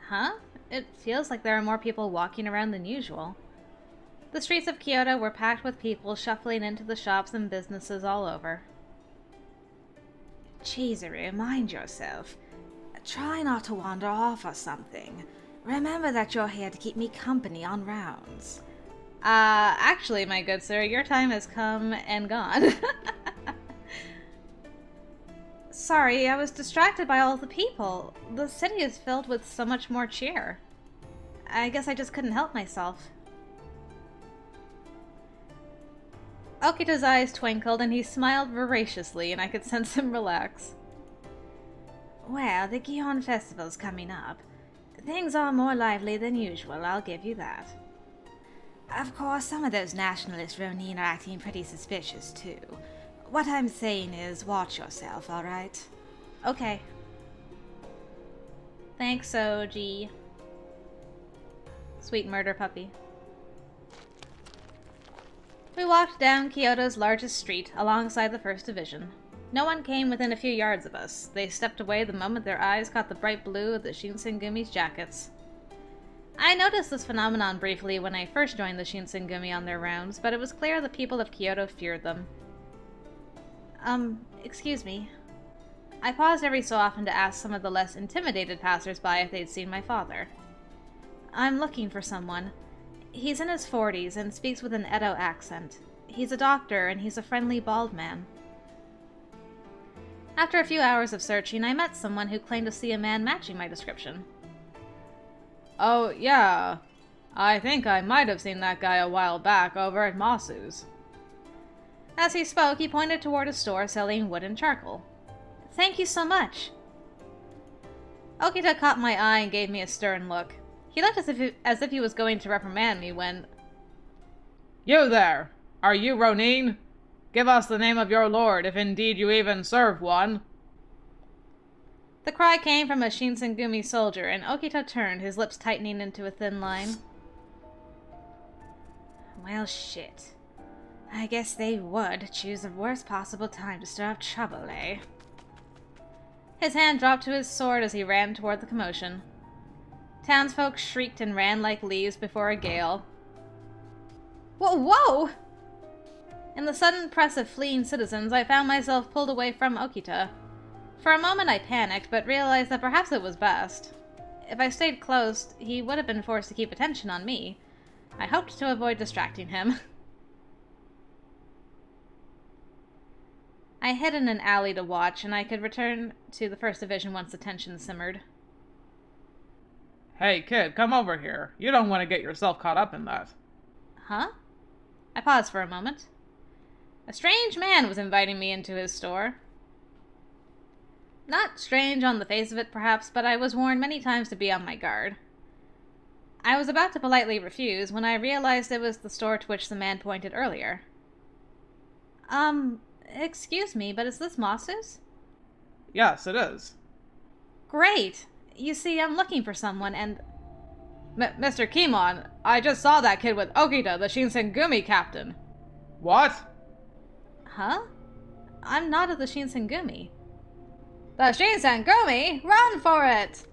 Huh? It feels like there are more people walking around than usual. The streets of Kyoto were packed with people shuffling into the shops and businesses all over. Chizuru, mind yourself. Try not to wander off or something. Remember that you're here to keep me company on rounds. Actually, my good sir, your time has come and gone. Sorry, I was distracted by all the people. The city is filled with so much more cheer. I guess I just couldn't help myself. Okita's eyes twinkled and he smiled voraciously, and I could sense him relax. Well, the Gion Festival's coming up. Things are more lively than usual, I'll give you that. Of course, some of those nationalist Ronin are acting pretty suspicious, too. What I'm saying is, watch yourself, alright? Okay. Thanks, OG. Sweet murder puppy. We walked down Kyoto's largest street, alongside the First Division. No one came within a few yards of us. They stepped away the moment their eyes caught the bright blue of the Shinsengumi's jackets. I noticed this phenomenon briefly when I first joined the Shinsengumi on their rounds, but it was clear the people of Kyoto feared them. Excuse me. I paused every so often to ask some of the less intimidated passers-by if they'd seen my father. I'm looking for someone. He's in his 40s and speaks with an Edo accent. He's a doctor, and he's a friendly bald man. After a few hours of searching, I met someone who claimed to see a man matching my description. Oh, yeah. I think I might have seen that guy a while back over at Masu's. As he spoke, he pointed toward a store selling wood and charcoal. Thank you so much. Okita caught my eye and gave me a stern look. He looked as if he was going to reprimand me when... You there! Are you Ronin? Give us the name of your lord, if indeed you even serve one. The cry came from a Shinsengumi soldier, and Okita turned, his lips tightening into a thin line. Well, shit. I guess they would choose the worst possible time to stir up trouble, eh? His hand dropped to his sword as he ran toward the commotion. Townsfolk shrieked and ran like leaves before a gale. Whoa, whoa! In the sudden press of fleeing citizens, I found myself pulled away from Okita. For a moment I panicked, but realized that perhaps it was best. If I stayed close, he would have been forced to keep attention on me. I hoped to avoid distracting him. I hid in an alley to watch, and I could return to the First Division once the tension simmered. Hey, kid, come over here. You don't want to get yourself caught up in that. Huh? I paused for a moment. A strange man was inviting me into his store. Not strange on the face of it, perhaps, but I was warned many times to be on my guard. I was about to politely refuse when I realized it was the store to which the man pointed earlier. Excuse me, but is this Masu's? Yes, it is. Great! You see, I'm looking for someone, and... Mr. Kimon, I just saw that kid with Okita, the Shinsengumi captain. What? Huh? I'm not of the Shinsengumi. The Shinsengumi? Run for it!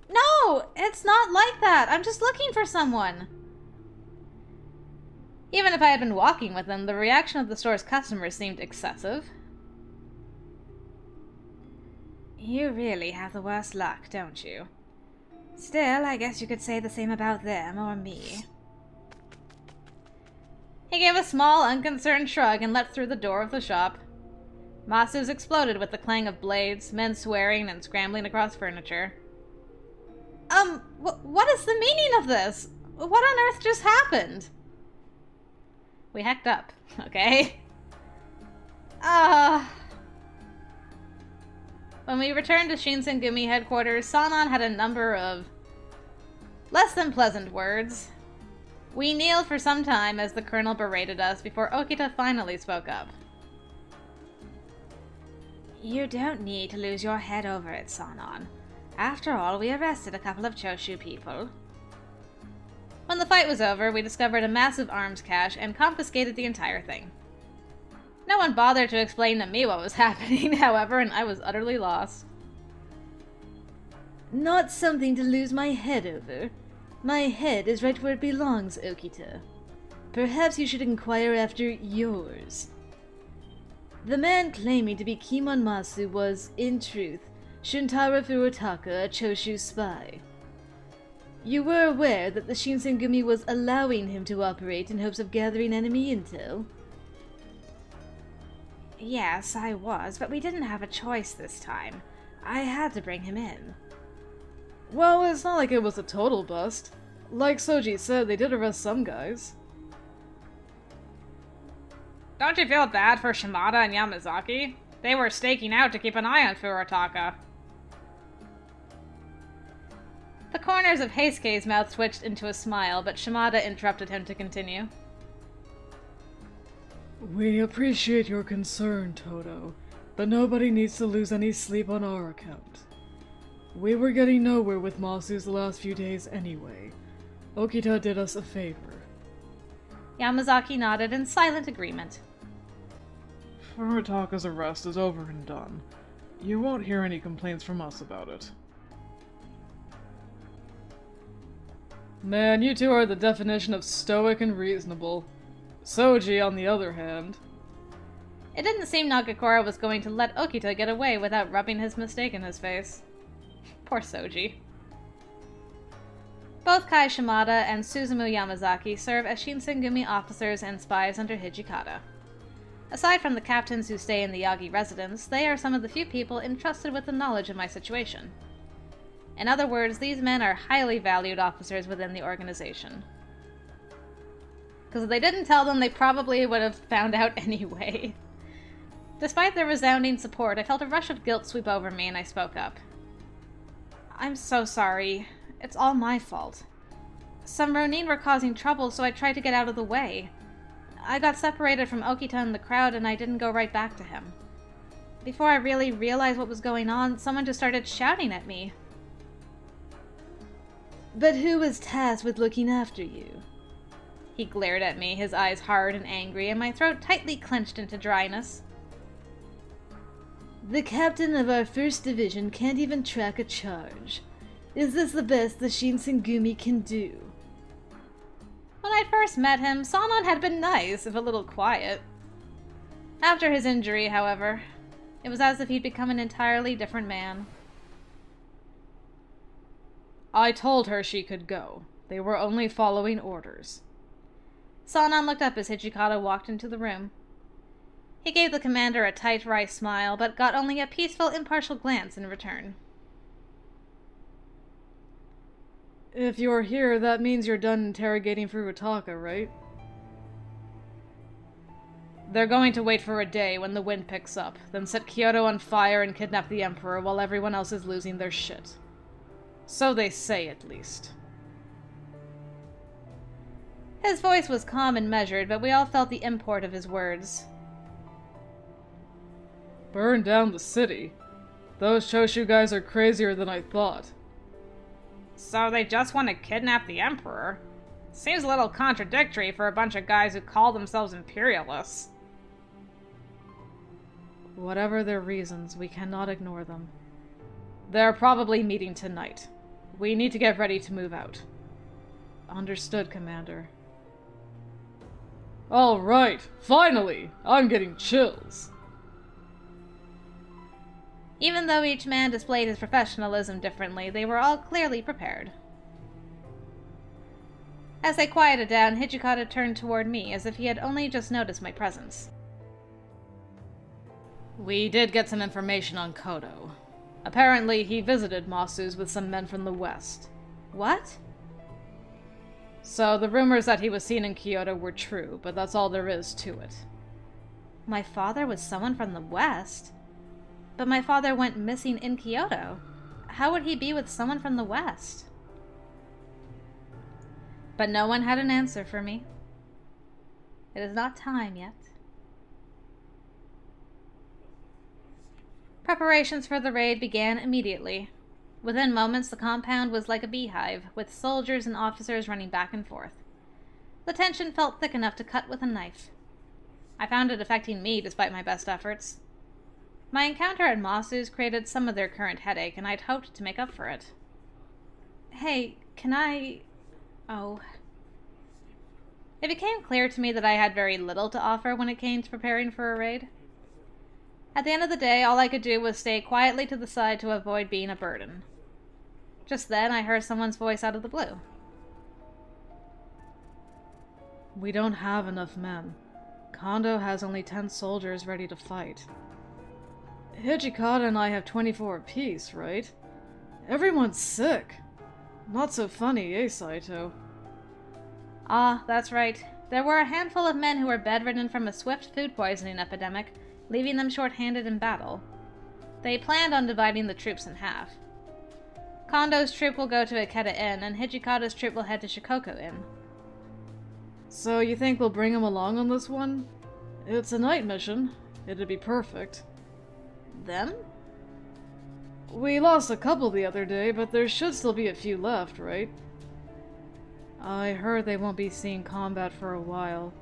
No! It's not like that! I'm just looking for someone! Even if I had been walking with them, the reaction of the store's customers seemed excessive. You really have the worst luck, don't you? Still, I guess you could say the same about them or me. He gave a small, unconcerned shrug and leapt through the door of the shop. Masu's exploded with the clang of blades, men swearing and scrambling across furniture. What is the meaning of this? What on earth just happened? We hacked up, okay? When we returned to Shinsengumi headquarters, Sanan had a number of less than pleasant words. We kneeled for some time as the colonel berated us before Okita finally spoke up. You don't need to lose your head over it, Sanan. After all, we arrested a couple of Choshu people. When the fight was over, we discovered a massive arms cache and confiscated the entire thing. No one bothered to explain to me what was happening, however, and I was utterly lost. Not something to lose my head over. My head is right where it belongs, Okita. Perhaps you should inquire after yours. The man claiming to be Kimon Masu was, in truth, Shuntaro Furutaka, a Choshu spy. You were aware that the Shinsengumi was allowing him to operate in hopes of gathering enemy intel? Yes, I was, but we didn't have a choice this time. I had to bring him in. Well, it's not like it was a total bust. Like Soji said, they did arrest some guys. Don't you feel bad for Shimada and Yamazaki? They were staking out to keep an eye on Furutaka. The corners of Heisuke's mouth twitched into a smile, but Shimada interrupted him to continue. We appreciate your concern, Toto, but nobody needs to lose any sleep on our account. We were getting nowhere with Masu's the last few days anyway. Okita did us a favor. Yamazaki nodded in silent agreement. Furutaka's arrest is over and done. You won't hear any complaints from us about it. Man, you two are the definition of stoic and reasonable. Soji, on the other hand... It didn't seem Nagakura was going to let Okita get away without rubbing his mistake in his face. Poor Soji. Both Kai Shimada and Suzumu Yamazaki serve as Shinsengumi officers and spies under Hijikata. Aside from the captains who stay in the Yagi residence, they are some of the few people entrusted with the knowledge of my situation. In other words, these men are highly valued officers within the organization. Because if they didn't tell them, they probably would have found out anyway. Despite their resounding support, I felt a rush of guilt sweep over me and I spoke up. I'm so sorry. It's all my fault. Some Ronin were causing trouble, so I tried to get out of the way. I got separated from Okita and the crowd and I didn't go right back to him. Before I really realized what was going on, someone just started shouting at me. But who was tasked with looking after you? He glared at me, his eyes hard and angry, and my throat tightly clenched into dryness. The captain of our 1st Division can't even track a charge. Is this the best the Shinsengumi can do? When I first met him, Sanan had been nice, if a little quiet. After his injury, however, it was as if he'd become an entirely different man. I told her she could go. They were only following orders. Sanan looked up as Hijikata walked into the room. He gave the commander a tight, wry smile, but got only a peaceful, impartial glance in return. If you're here, that means you're done interrogating Furutaka, right? They're going to wait for a day when the wind picks up, then set Kyoto on fire and kidnap the Emperor while everyone else is losing their shit. So they say, at least. His voice was calm and measured, but we all felt the import of his words. Burn down the city? Those Choshu guys are crazier than I thought. So they just want to kidnap the Emperor? Seems a little contradictory for a bunch of guys who call themselves Imperialists. Whatever their reasons, we cannot ignore them. They're probably meeting tonight. We need to get ready to move out. Understood, Commander. All right, finally! I'm getting chills. Even though each man displayed his professionalism differently, they were all clearly prepared. As they quieted down, Hijikata turned toward me as if he had only just noticed my presence. We did get some information on Kodo. Apparently, he visited Masu's with some men from the west. What? So the rumors that he was seen in Kyoto were true, but that's all there is to it. My father was someone from the west? But my father went missing in Kyoto. How would he be with someone from the west? But no one had an answer for me. It is not time yet. Preparations for the raid began immediately. Within moments, the compound was like a beehive, with soldiers and officers running back and forth. The tension felt thick enough to cut with a knife. I found it affecting me despite my best efforts. My encounter at Masu's created some of their current headache, and I'd hoped to make up for it. Hey, can I... Oh. It became clear to me that I had very little to offer when it came to preparing for a raid. At the end of the day, all I could do was stay quietly to the side to avoid being a burden. Just then, I heard someone's voice out of the blue. We don't have enough men. Kondo has only 10 soldiers ready to fight. Hijikata and I have 24 apiece, right? Everyone's sick. Not so funny, eh, Saito? Ah, that's right. There were a handful of men who were bedridden from a swift food poisoning epidemic, leaving them short-handed in battle. They planned on dividing the troops in half. Kondo's troop will go to Ikeda Inn, and Hijikata's troop will head to Shikoku Inn. So you think we'll bring him along on this one? It's a night mission. It'd be perfect. Them? We lost a couple the other day, but there should still be a few left, right? I heard they won't be seeing combat for a while.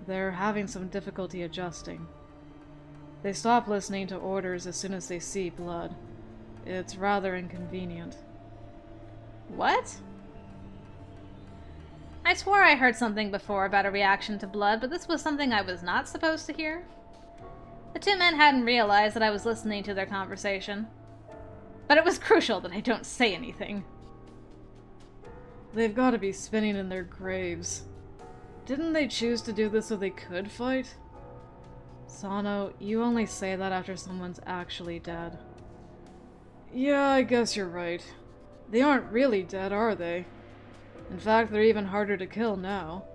They're having some difficulty adjusting. They stop listening to orders as soon as they see blood. It's rather inconvenient. What? I swore I heard something before about a reaction to blood, but this was something I was not supposed to hear. The two men hadn't realized that I was listening to their conversation. But it was crucial that I don't say anything. They've got to be spinning in their graves. Didn't they choose to do this so they could fight? Sano, you only say that after someone's actually dead. Yeah, I guess you're right. They aren't really dead, are they? In fact, they're even harder to kill now.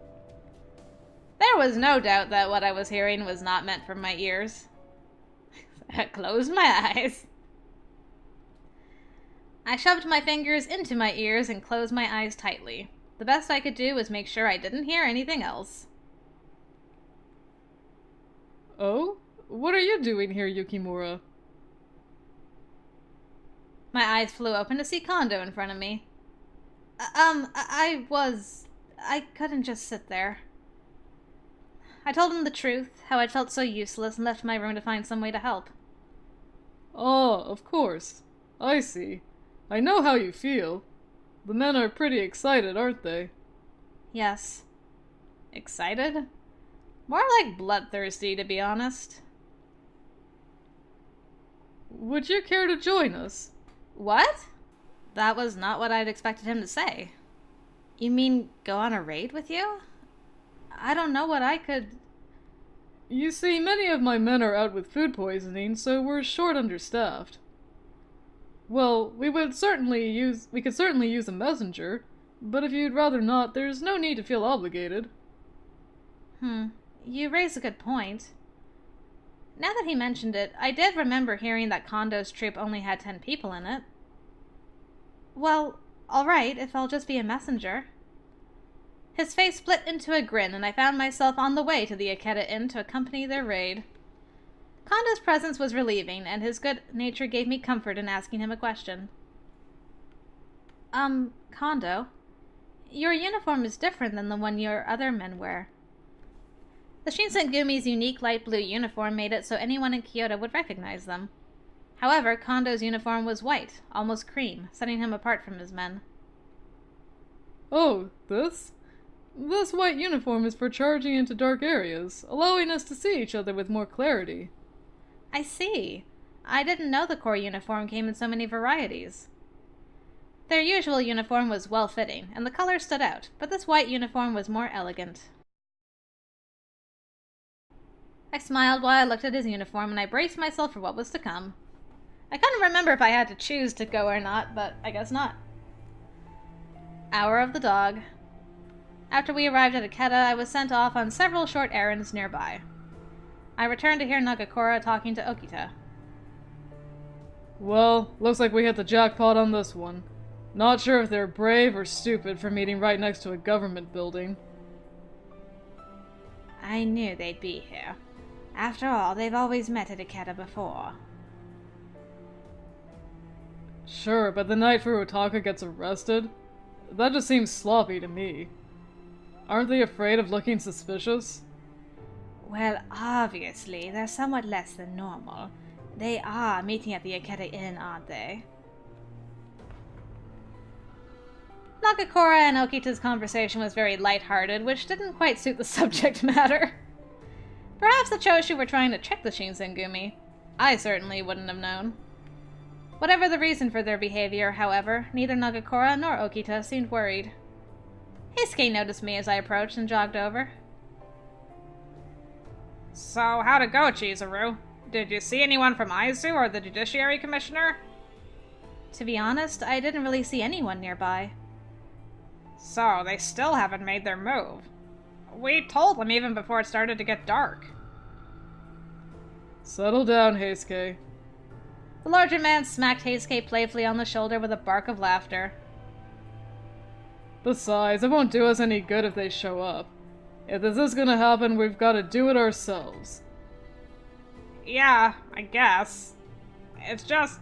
There was no doubt that what I was hearing was not meant for my ears. I closed my eyes. I shoved my fingers into my ears and closed my eyes tightly. The best I could do was make sure I didn't hear anything else. Oh? What are you doing here, Yukimura? My eyes flew open to see Kondo in front of me. I couldn't just sit there. I told him the truth, how I'd felt so useless, and left my room to find some way to help. Oh, of course. I see. I know how you feel. The men are pretty excited, aren't they? Yes. Excited? More like bloodthirsty, to be honest. Would you care to join us? What? That was not what I'd expected him to say. You mean go on a raid with you? I don't know what I could... You see, many of my men are out with food poisoning, so we're short understaffed. Well, we could certainly use a messenger, but if you'd rather not, there's no need to feel obligated. You raise a good point. Now that he mentioned it, I did remember hearing that Kondo's troop only had 10 people in it. Well, alright, if I'll just be a messenger. His face split into a grin, and I found myself on the way to the Ikeda Inn to accompany their raid. Kondo's presence was relieving, and his good nature gave me comfort in asking him a question. Kondo, your uniform is different than the one your other men wear. The Shinsengumi's unique light blue uniform made it so anyone in Kyoto would recognize them. However, Kondo's uniform was white, almost cream, setting him apart from his men. Oh, this? This white uniform is for charging into dark areas, allowing us to see each other with more clarity. I see. I didn't know the core uniform came in so many varieties. Their usual uniform was well-fitting, and the color stood out, but this white uniform was more elegant. I smiled while I looked at his uniform, and I braced myself for what was to come. I couldn't remember if I had to choose to go or not, but I guess not. Hour of the dog. After we arrived at Ikeda, I was sent off on several short errands nearby. I returned to hear Nagakura talking to Okita. Well, looks like we hit the jackpot on this one. Not sure if they're brave or stupid for meeting right next to a government building. I knew they'd be here. After all, they've always met at Ikeda before. Sure, but the night Furutaka gets arrested? That just seems sloppy to me. Aren't they afraid of looking suspicious? Well, obviously, they're somewhat less than normal. They are meeting at the Ikeda Inn, aren't they? Nagakura and Okita's conversation was very lighthearted, which didn't quite suit the subject matter. Perhaps the Choshu were trying to trick the Shinsengumi. I certainly wouldn't have known. Whatever the reason for their behavior, however, neither Nagakura nor Okita seemed worried. Heisuke noticed me as I approached and jogged over. So, how'd it go, Chizuru? Did you see anyone from Aizu or the Judiciary Commissioner? To be honest, I didn't really see anyone nearby. So, they still haven't made their move. We told them even before it started to get dark. Settle down, Heisuke. The larger man smacked Heisuke playfully on the shoulder with a bark of laughter. Besides, it won't do us any good if they show up. If this is gonna happen, we've gotta do it ourselves. Yeah, I guess. It's just...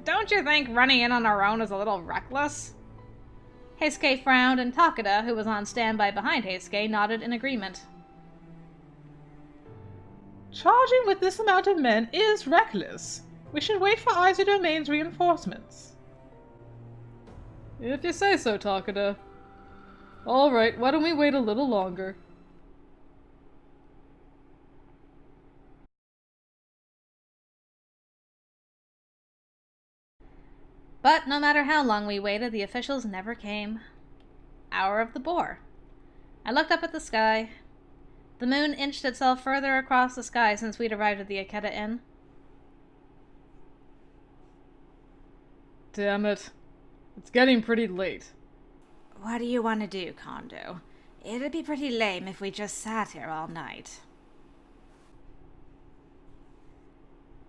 Don't you think running in on our own is a little reckless? Heisuke frowned, and Takeda, who was on standby behind Heisuke, nodded in agreement. Charging with this amount of men is reckless. We should wait for Aizu Domain's reinforcements. If you say so, Takeda. Alright, why don't we wait a little longer? But no matter how long we waited, the officials never came. Hour of the boar. I looked up at the sky. The moon inched itself further across the sky since we'd arrived at the Ikeda Inn. Damn it. It's getting pretty late. What do you want to do, Kondo? It'd be pretty lame if we just sat here all night.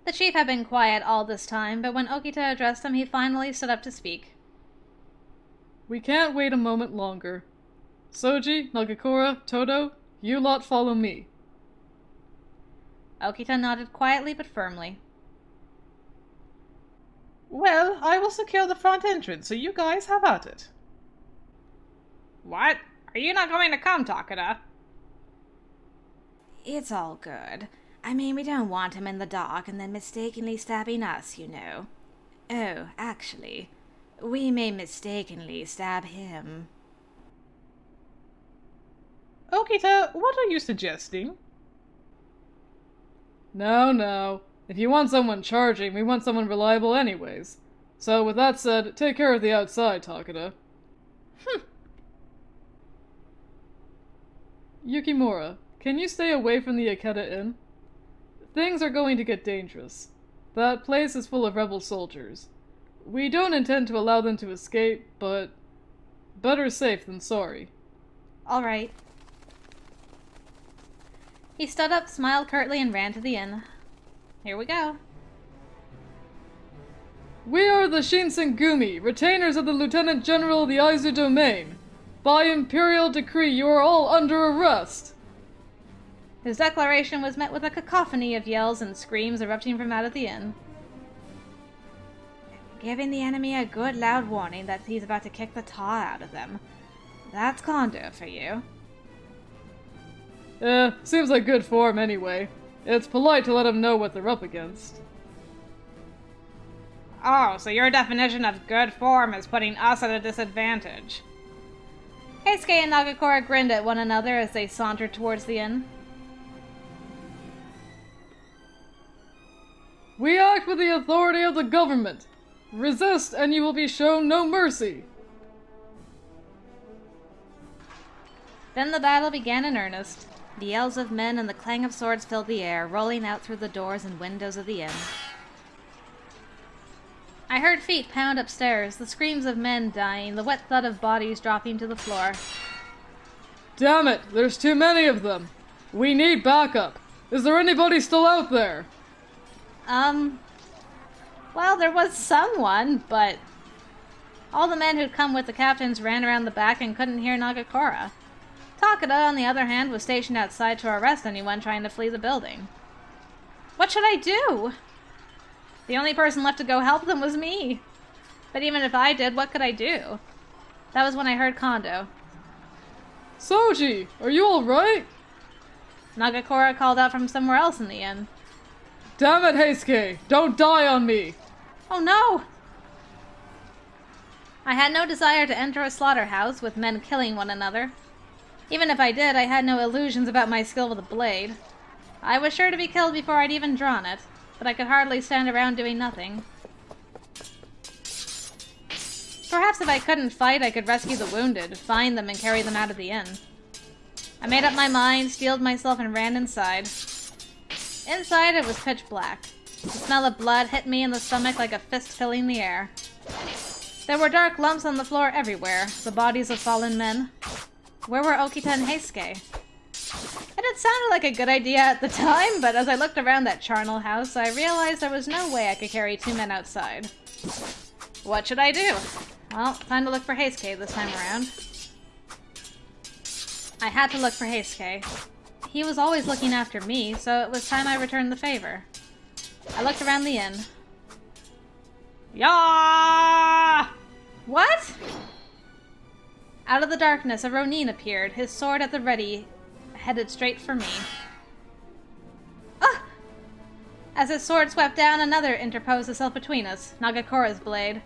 The chief had been quiet all this time, but when Okita addressed him, he finally stood up to speak. We can't wait a moment longer. Soji, Nagakura, Todo, you lot follow me. Okita nodded quietly but firmly. Well, I will secure the front entrance, so you guys have at it. What? Are you not going to come, Takeda? It's all good. I mean, we don't want him in the dark and then mistakenly stabbing us, you know. Oh, actually, we may mistakenly stab him. Okita, what are you suggesting? No. If you want someone charging, we want someone reliable anyways. So with that said, take care of the outside, Takeda. Yukimura, can you stay away from the Ikeda Inn? Things are going to get dangerous. That place is full of rebel soldiers. We don't intend to allow them to escape, but better safe than sorry. All right. He stood up, smiled curtly, and ran to the inn. Here we go. We are the Shinsengumi, retainers of the Lieutenant General of the Aizu Domain. By Imperial decree, you are all under arrest. His declaration was met with a cacophony of yells and screams erupting from out of the inn. Giving the enemy a good loud warning that he's about to kick the tar out of them. That's Kondo for you. Seems like good form anyway. It's polite to let them know what they're up against. Oh, so your definition of good form is putting us at a disadvantage. Heisuke and Nagakura grinned at one another as they sauntered towards the inn. We act with the authority of the government. Resist and you will be shown no mercy. Then the battle began in earnest. The yells of men and the clang of swords filled the air, rolling out through the doors and windows of the inn. I heard feet pound upstairs, the screams of men dying, the wet thud of bodies dropping to the floor. Damn it, there's too many of them. We need backup. Is there anybody still out there? Well, there was someone, but all the men who'd come with the captains ran around the back and couldn't hear Nagakura. Takeda, on the other hand, was stationed outside to arrest anyone trying to flee the building. What should I do? The only person left to go help them was me. But even if I did, what could I do? That was when I heard Kondo. Soji, are you alright? Nagakura called out from somewhere else in the inn. Damn it, Heisuke! Don't die on me! Oh no! I had no desire to enter a slaughterhouse with men killing one another. Even if I did, I had no illusions about my skill with a blade. I was sure to be killed before I'd even drawn it, but I could hardly stand around doing nothing. Perhaps if I couldn't fight, I could rescue the wounded, find them, and carry them out of the inn. I made up my mind, steeled myself, and ran inside. Inside, it was pitch black. The smell of blood hit me in the stomach like a fist filling the air. There were dark lumps on the floor everywhere, the bodies of fallen men. Where were Okita and Heisuke? It had sounded like a good idea at the time, but as I looked around that charnel house, I realized there was no way I could carry 2 men outside. What should I do? Well, time to look for Heisuke this time around. I had to look for Heisuke. He was always looking after me, so it was time I returned the favor. I looked around the inn. Yeah! What? Out of the darkness, a Ronin appeared, his sword at the ready, headed straight for me. Ah! As his sword swept down, another interposed itself between us, Nagakura's blade.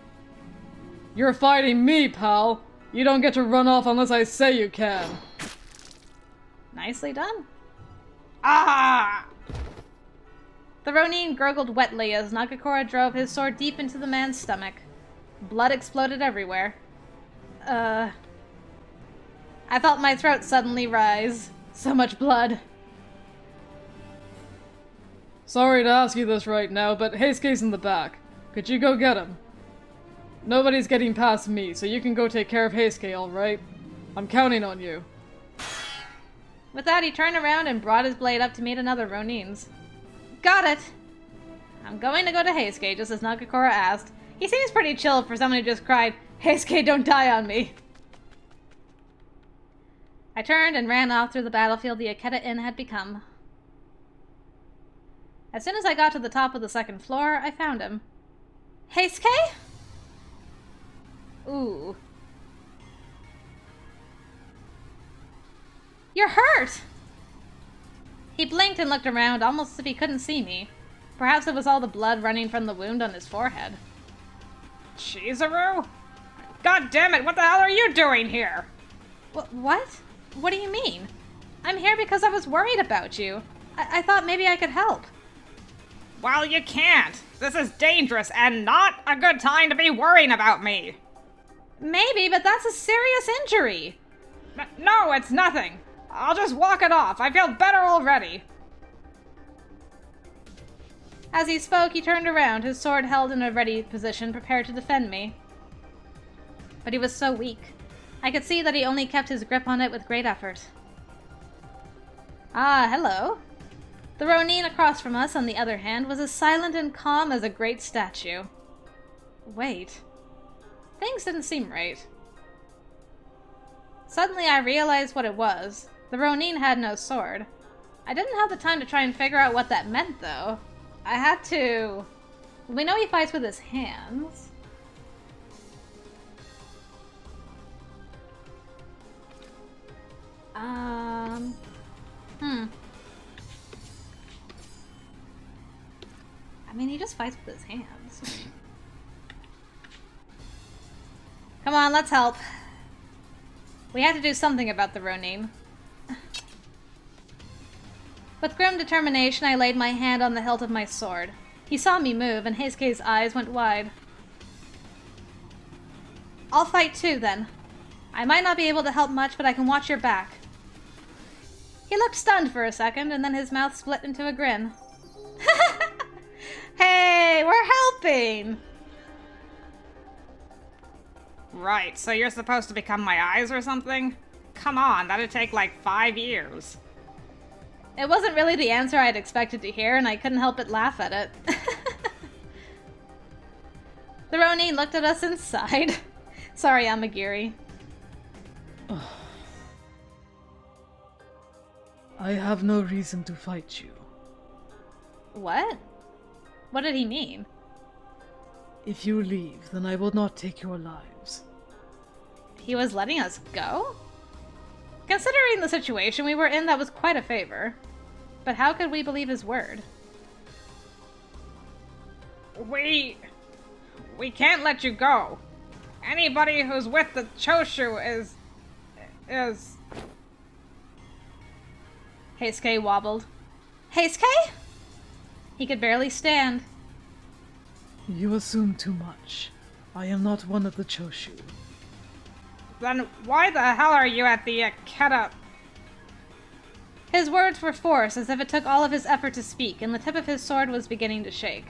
You're fighting me, pal! You don't get to run off unless I say you can! Nicely done. Ah! The Ronin gurgled wetly as Nagakura drove his sword deep into the man's stomach. Blood exploded everywhere. I felt my throat suddenly rise. So much blood. Sorry to ask you this right now, but Heisuke's in the back. Could you go get him? Nobody's getting past me, so you can go take care of Heisuke, alright? I'm counting on you. With that, he turned around and brought his blade up to meet another Ronin's. Got it! I'm going to go to Heisuke, just as Nagakura asked. He seems pretty chill for someone who just cried, "Heisuke, don't die on me!" I turned and ran off through the battlefield the Ikeda Inn had become. As soon as I got to the top of the 2nd floor, I found him. Heisuke? Ooh. You're hurt! He blinked and looked around, almost as if he couldn't see me. Perhaps it was all the blood running from the wound on his forehead. Chizuru? God damn it, what the hell are you doing here? What? What do you mean? I'm here because I was worried about you. I thought maybe I could help. Well, you can't. This is dangerous and not a good time to be worrying about me. Maybe, but that's a serious injury. No, it's nothing. I'll just walk it off. I feel better already. As he spoke, he turned around, his sword held in a ready position, prepared to defend me. But he was so weak. I could see that he only kept his grip on it with great effort. Ah, hello. The Ronin across from us, on the other hand, was as silent and calm as a great statue. Wait. Things didn't seem right. Suddenly I realized what it was. The Ronin had no sword. I didn't have the time to try and figure out what that meant, though. I had to... We know he fights with his hands. I mean, he just fights with his hands. Come on, let's help. We have to do something about the Ronin. With grim determination, I laid my hand on the hilt of my sword. He saw me move, and Heisuke's eyes went wide. I'll fight too, then. I might not be able to help much, but I can watch your back. He looked stunned for a second, and then his mouth split into a grin. Hey, we're helping! Right, so you're supposed to become my eyes or something? Come on, that'd take like 5 years. It wasn't really the answer I'd expected to hear, and I couldn't help but laugh at it. The Ronin looked at us and sighed. Sorry, Amagiri. I have no reason to fight you. What? What did he mean? If you leave, then I will not take your lives. He was letting us go? Considering the situation we were in, that was quite a favor. But how could we believe his word? We can't let you go. Anybody who's with the Choshu is... Heisuke wobbled. Heisuke? He could barely stand. You assume too much. I am not one of the Choshu. Then why the hell are you at the Ikeda? His words were forced, as if it took all of his effort to speak, and the tip of his sword was beginning to shake.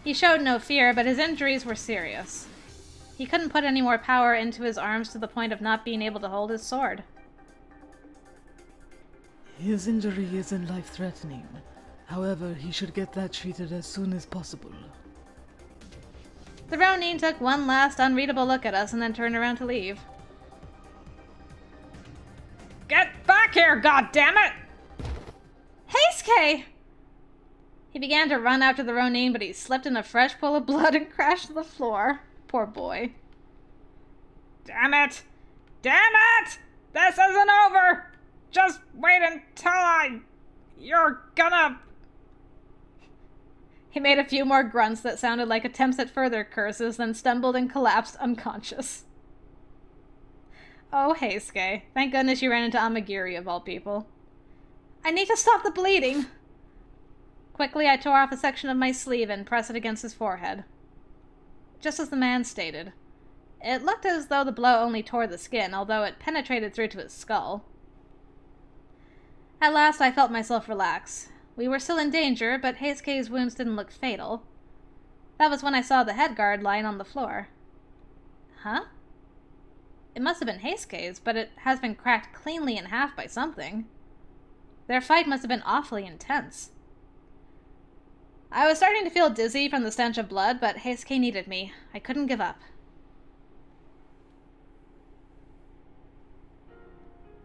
He showed no fear, but his injuries were serious. He couldn't put any more power into his arms to the point of not being able to hold his sword. His injury isn't life-threatening. However, he should get that treated as soon as possible. The Ronin took one last unreadable look at us and then turned around to leave. Get back here, goddammit! Heisuke! He began to run after the Ronin, but he slipped in a fresh pool of blood and crashed to the floor. Poor boy. Damn it! Damn it! This isn't over! Just wait until you're gonna... He made a few more grunts that sounded like attempts at further curses, then stumbled and collapsed unconscious. Oh, Heisuke. Thank goodness you ran into Amagiri, of all people. I need to stop the bleeding! Quickly, I tore off a section of my sleeve and pressed it against his forehead. Just as the man stated. It looked as though the blow only tore the skin, although it penetrated through to his skull. At last, I felt myself relax. We were still in danger, but Heisuke's wounds didn't look fatal. That was when I saw the head guard lying on the floor. Huh? It must have been Heisuke's, but it has been cracked cleanly in half by something. Their fight must have been awfully intense. I was starting to feel dizzy from the stench of blood, but Heisuke needed me. I couldn't give up.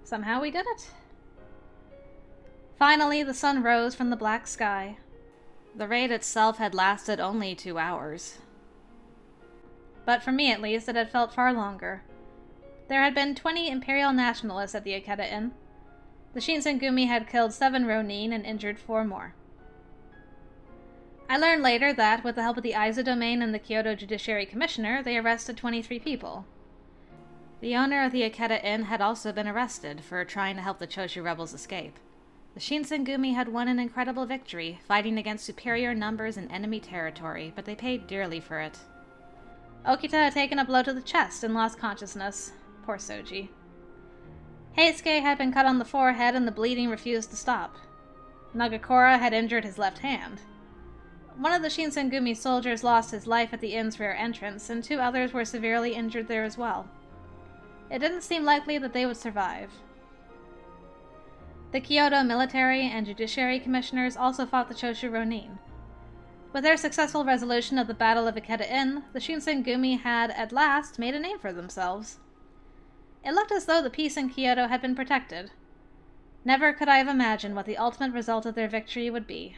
Somehow we did it. Finally, the sun rose from the black sky. The raid itself had lasted only 2 hours. But for me, at least, it had felt far longer. There had been 20 Imperial nationalists at the Ikeda Inn. The Shinsengumi had killed 7 Ronin and injured 4 more. I learned later that, with the help of the Aizu domain and the Kyoto Judiciary Commissioner, they arrested 23 people. The owner of the Ikeda Inn had also been arrested for trying to help the Choshu rebels escape. The Shinsengumi had won an incredible victory, fighting against superior numbers in enemy territory, but they paid dearly for it. Okita had taken a blow to the chest and lost consciousness. Poor Soji. Heisuke had been cut on the forehead and the bleeding refused to stop. Nagakura had injured his left hand. One of the Shinsengumi soldiers lost his life at the inn's rear entrance, and 2 others were severely injured there as well. It didn't seem likely that they would survive. The Kyoto military and judiciary commissioners also fought the Choshu Ronin. With their successful resolution of the Battle of Ikeda Inn, the Shinsengumi had, at last, made a name for themselves. It looked as though the peace in Kyoto had been protected. Never could I have imagined what the ultimate result of their victory would be.